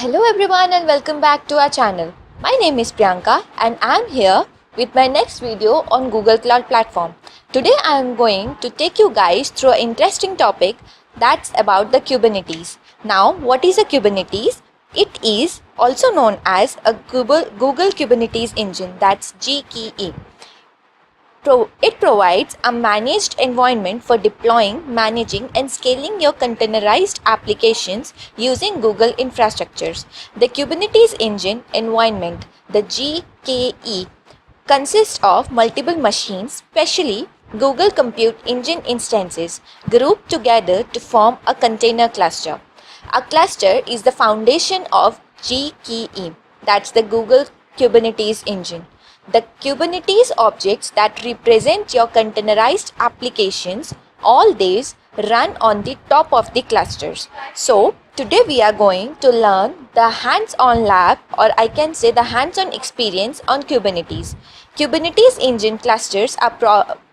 Hello everyone and welcome back to our channel. My name is Priyanka and I am here with my next video on Google Cloud Platform. Today I am going to take you guys through an interesting topic that's about the Kubernetes. Now, what is a Kubernetes? It is also known as a Google Kubernetes engine, that's GKE. It provides a managed environment for deploying, managing, and scaling your containerized applications using Google infrastructures. The Kubernetes engine environment, the GKE, consists of multiple machines, especially Google Compute Engine instances, grouped together to form a container cluster. A cluster is the foundation of GKE, that's the Google Kubernetes engine. The Kubernetes objects that represent your containerized applications, all these run on the top of the clusters. So, today we are going to learn the hands-on lab, or I can say the hands-on experience on Kubernetes. Kubernetes engine clusters are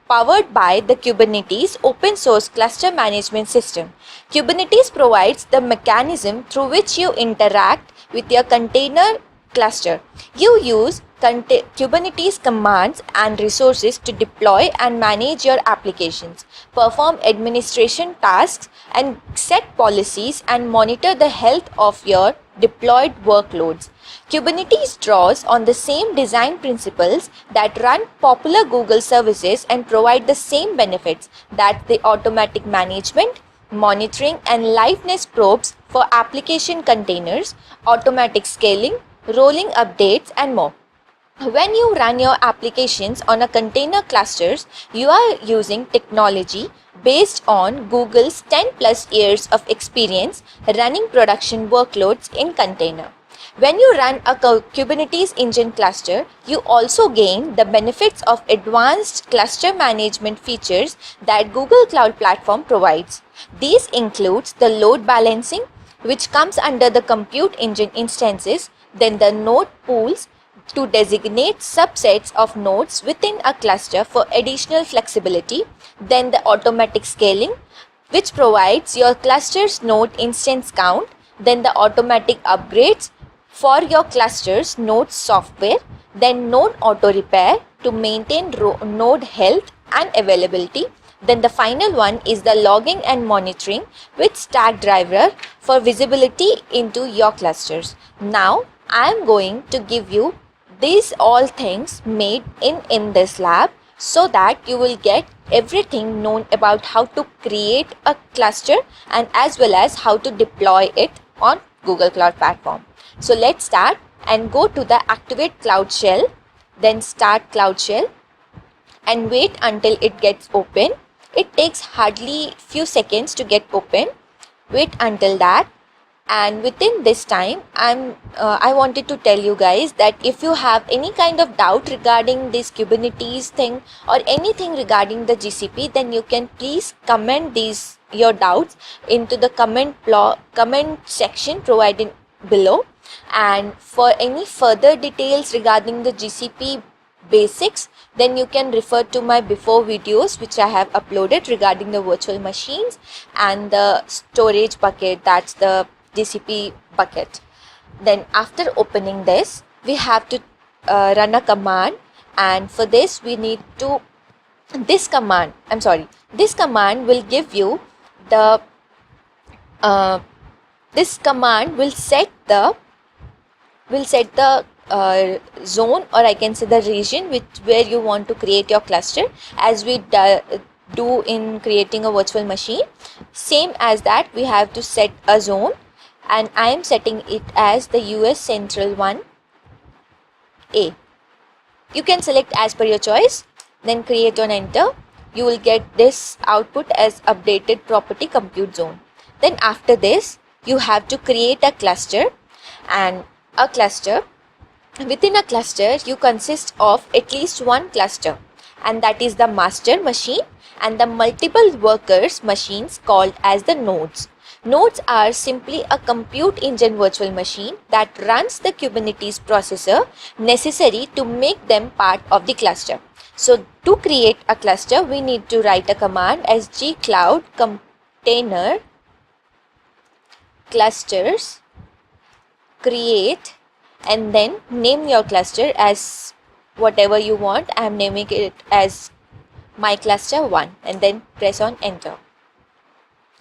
powered by the Kubernetes open source cluster management system. Kubernetes provides the mechanism through which you interact with your container cluster. You use Kubernetes commands and resources to deploy and manage your applications, perform administration tasks, and set policies and monitor the health of your deployed workloads. Kubernetes draws on the same design principles that run popular Google services and provide the same benefits, that the automatic management, monitoring, and liveness probes for application containers, automatic scaling, rolling updates, and more. When you run your applications on a container clusters, you are using technology based on Google's 10 plus years of experience running production workloads in container. When you run a Kubernetes engine cluster, you also gain the benefits of advanced cluster management features that Google Cloud Platform provides. These includes the load balancing, which comes under the compute engine instances, then the node pools to designate subsets of nodes within a cluster for additional flexibility, then the automatic scaling, which provides your cluster's node instance count, then the automatic upgrades for your cluster's node software, then node auto repair to maintain node health and availability. Then the final one is the logging and monitoring with Stackdriver for visibility into your clusters. Now I am going to give you these all things made in this lab, so that you will get everything known about how to create a cluster and as well as how to deploy it on Google Cloud Platform. So let's start and go to the activate Cloud Shell, then start Cloud Shell and wait until it gets open. It takes hardly few seconds to get open. Wait until that. And within this time, I wanted to tell you guys that if you have any kind of doubt regarding this Kubernetes thing or anything regarding the GCP, then you can please comment your doubts into the comment section provided below. And for any further details regarding the GCP basics, then you can refer to my before videos which I have uploaded regarding the virtual machines and the storage bucket, that's the GCP bucket. Then after opening this, we have to run a command, and for this we need to this command will give you the this command will set the zone, or I can say the region where you want to create your cluster, as we do in creating a virtual machine. Same as that, we have to set a zone, and I am setting it as the US Central 1A. You can select as per your choice, then create on enter. You will get this output as updated property compute zone. Then after this, you have to create a cluster, and a cluster, within a cluster you consist of at least one cluster, and that is the master machine and the multiple workers machines called as the nodes. Nodes are simply a compute engine virtual machine that runs the Kubernetes processor necessary to make them part of the cluster. So to create a cluster, we need to write a command as gcloud container clusters create and then name your cluster as whatever you want. I am naming it as my cluster 1 and then press on enter.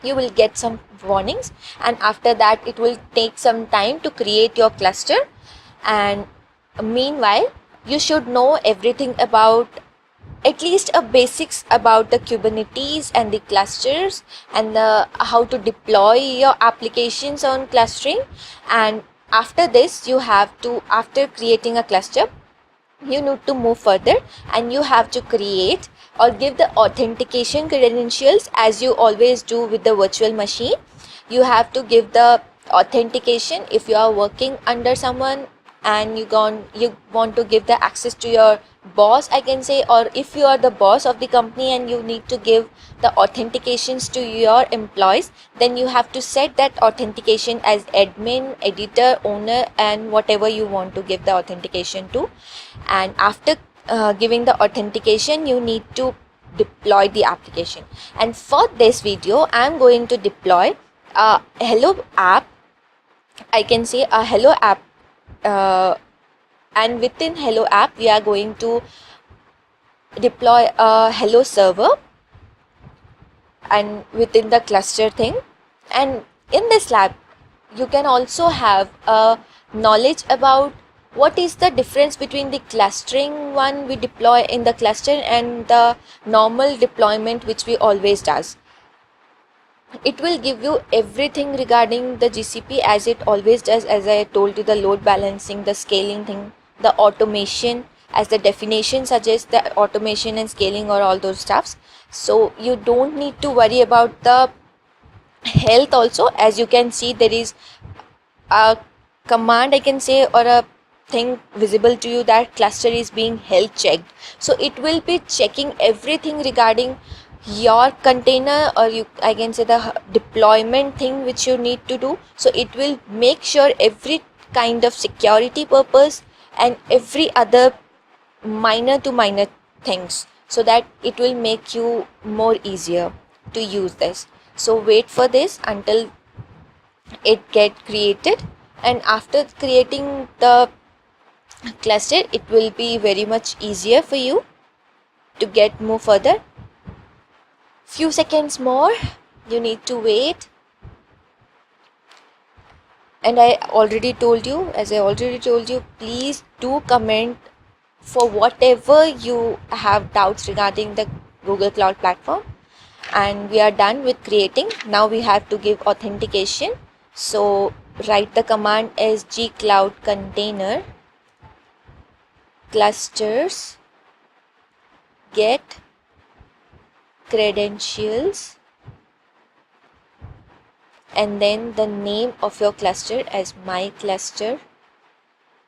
You will get some warnings, and after that it will take some time to create your cluster. And meanwhile you should know everything about, at least a basics about the Kubernetes and the clusters and the how to deploy your applications on clustering. And after this you have to, after creating a cluster, you need to move further and you have to create or give the authentication credentials as you always do with the virtual machine. You have to give the authentication if you are working under someone and you want to give the access to your boss, I can say, or if you are the boss of the company and you need to give the authentications to your employees, then you have to set that authentication as admin, editor, owner, and whatever you want to give the authentication to. And after giving the authentication, you need to deploy the application. And for this video I am going to deploy a hello app, I can say a hello app, and within hello app we are going to deploy a hello server and within the cluster thing. And in this lab you can also have a knowledge about what is the difference between the clustering one we deploy in the cluster and the normal deployment which we always does. It will give you everything regarding the GCP as it always does, as I told you, the load balancing, the scaling thing, the automation, as the definition suggests, the automation and scaling or all those stuffs. So you don't need to worry about the health also. As you can see, there is a command, I can say, or a thing visible to you that cluster is being health checked. So it will be checking everything regarding your container, or I can say the deployment thing which you need to do. So it will make sure every kind of security purpose and every other minor to minor things, so that it will make you more easier to use this. So wait for this until it get created, and after creating the cluster it will be very much easier for you to move further. Few seconds more you need to wait. And as I already told you, please do comment for whatever you have doubts regarding the Google Cloud Platform. And we are done with creating. Now we have to give authentication. So write the command as gcloud container clusters get credentials, and then the name of your cluster as my cluster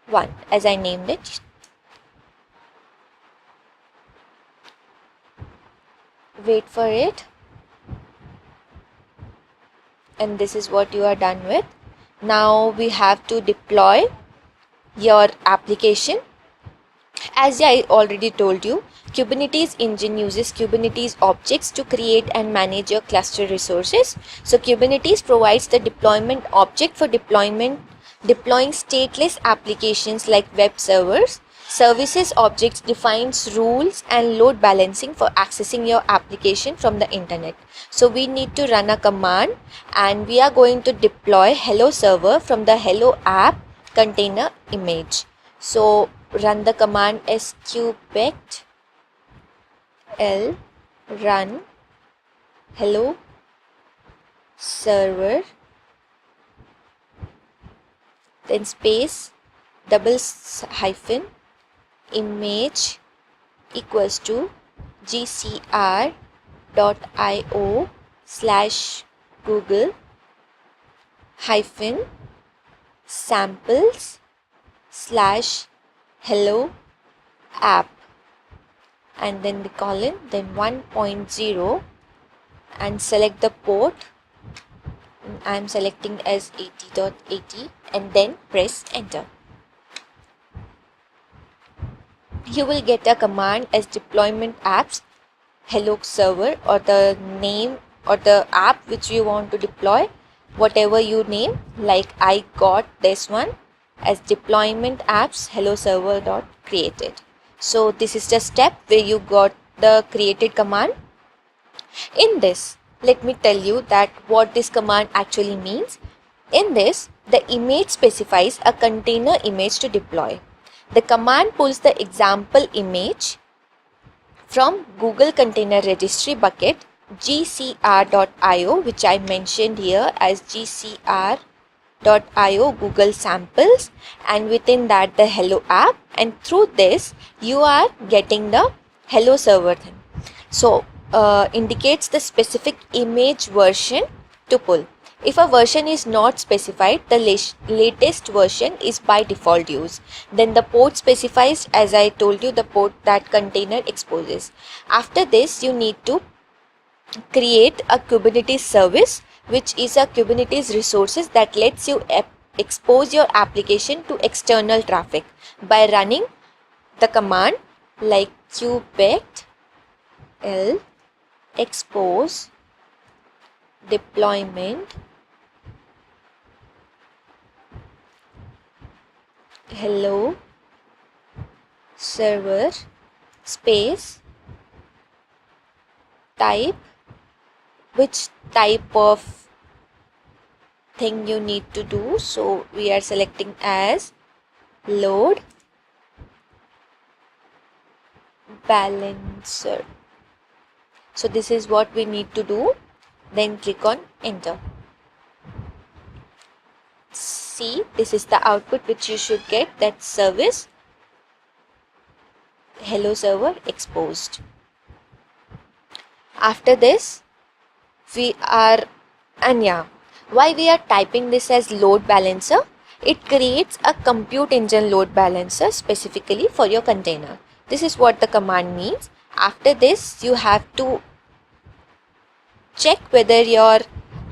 1, as I named it. Wait for it, and this is what you are done with. Now we have to deploy your application. As I already told you, Kubernetes engine uses Kubernetes objects to create and manage your cluster resources. So Kubernetes provides the deployment object for deploying stateless applications like web servers. Services objects defines rules and load balancing for accessing your application from the internet. So we need to run a command, and we are going to deploy hello server from the hello app container image. So run the command sqpect l run hello server, then space double hyphen image equals to gcr.io/google hyphen samples/hello app, and then the colon, then 1.0, and select the port. I am selecting as 80.80 and then press enter. You will get a command as deployment apps hello server, or the name or the app which you want to deploy, whatever you name. Like I got this one, as deployment apps hello server dot created. So this is the step where you got the created command. In this, let me tell you that what this command actually means. In this, the image specifies a container image to deploy. The command pulls the example image from Google Container Registry bucket gcr.io, which I mentioned here as gcr.io Google samples, and within that the hello app, and through this you are getting the hello server thing. So indicates the specific image version to pull. If a version is not specified, the latest version is by default use. Then the port specifies, as I told you, the port that container exposes. After this, you need to create a Kubernetes service, which is a Kubernetes resources that lets you expose your application to external traffic by running the command like kubectl expose deployment hello server space type, which type of thing you need to do. So we are selecting as load balancer. So this is what we need to do. Then click on enter. See, this is the output which you should get, that service hello server exposed. After this, we are, and yeah, why we are typing this as load balancer? It creates a compute engine load balancer specifically for your container. This is what the command means. After this, you have to check whether your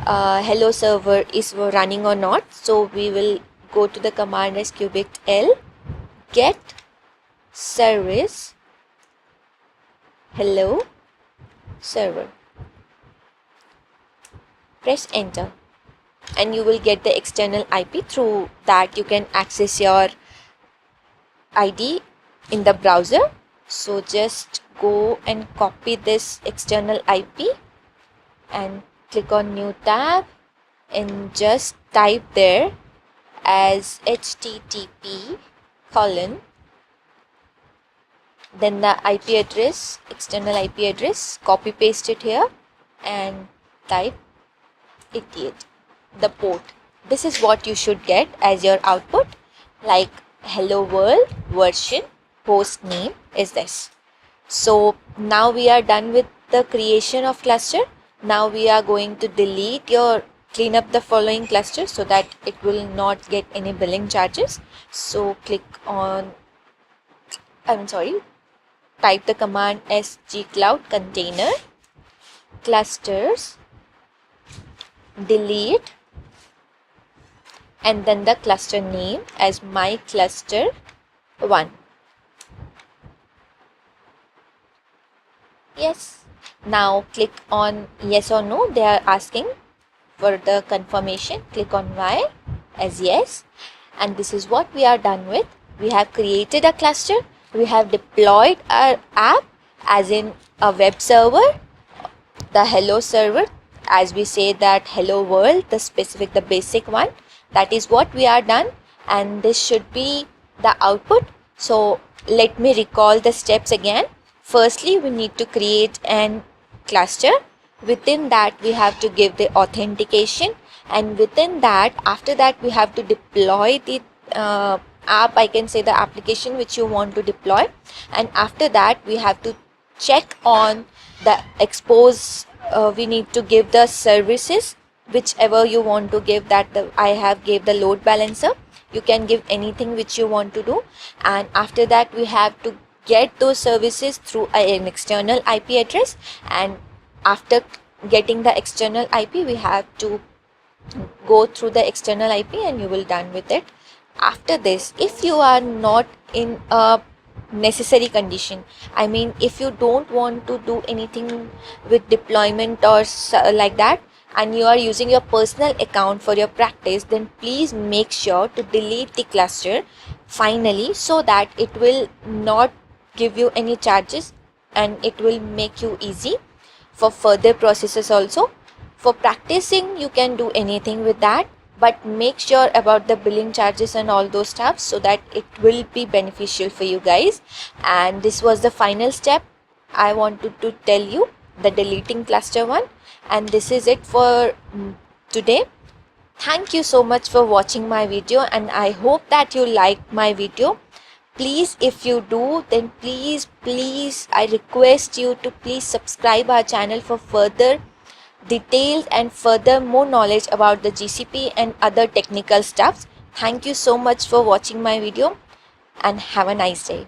hello server is running or not. So we will go to the command as kubectl get service hello server. Press enter and you will get the external IP. Through that you can access your ID in the browser. So just go and copy this external IP and click on new tab and just type there as http colon then the IP address, external IP address, copy paste it here and type 88, the port. This is what you should get as your output, like hello world version host name is this. So now we are done with the creation of cluster. Now we are going to clean up the following cluster so that it will not get any billing charges. So click on, type the command as gcloud container clusters delete and then the cluster name as my cluster 1. Yes. Now click on yes or no. They are asking for the confirmation. Click on Y as yes. And this is what we are done with. We have created a cluster. We have deployed our app as in a web server, the hello server, as we say that hello world, the basic one. That is what we are done, and this should be the output. So let me recall the steps again. Firstly, we need to create an cluster. Within that we have to give the authentication, and within that, after that we have to deploy the app, I can say the application which you want to deploy, and after that we have to check on the expose. We need to give the services whichever you want to give. That I have gave the load balancer. You can give anything which you want to do, and after that we have to get those services through an external IP address, and after getting the external IP we have to go through the external IP and you will done with it. After this, if you are not in a necessary condition, I mean if you don't want to do anything with deployment or like that, and you are using your personal account for your practice, then please make sure to delete the cluster finally, so that it will not give you any charges and it will make you easy for further processes also. For practicing, you can do anything with that, but make sure about the billing charges and all those stuff, so that it will be beneficial for you guys. And this was the final step I wanted to tell you, the deleting cluster one. And this is it for today. Thank you so much for watching my video, and I hope that you liked my video. Please, if you do, then please I request you to please subscribe our channel for further details and further more knowledge about the GCP and other technical stuffs. Thank you so much for watching my video, and have a nice day.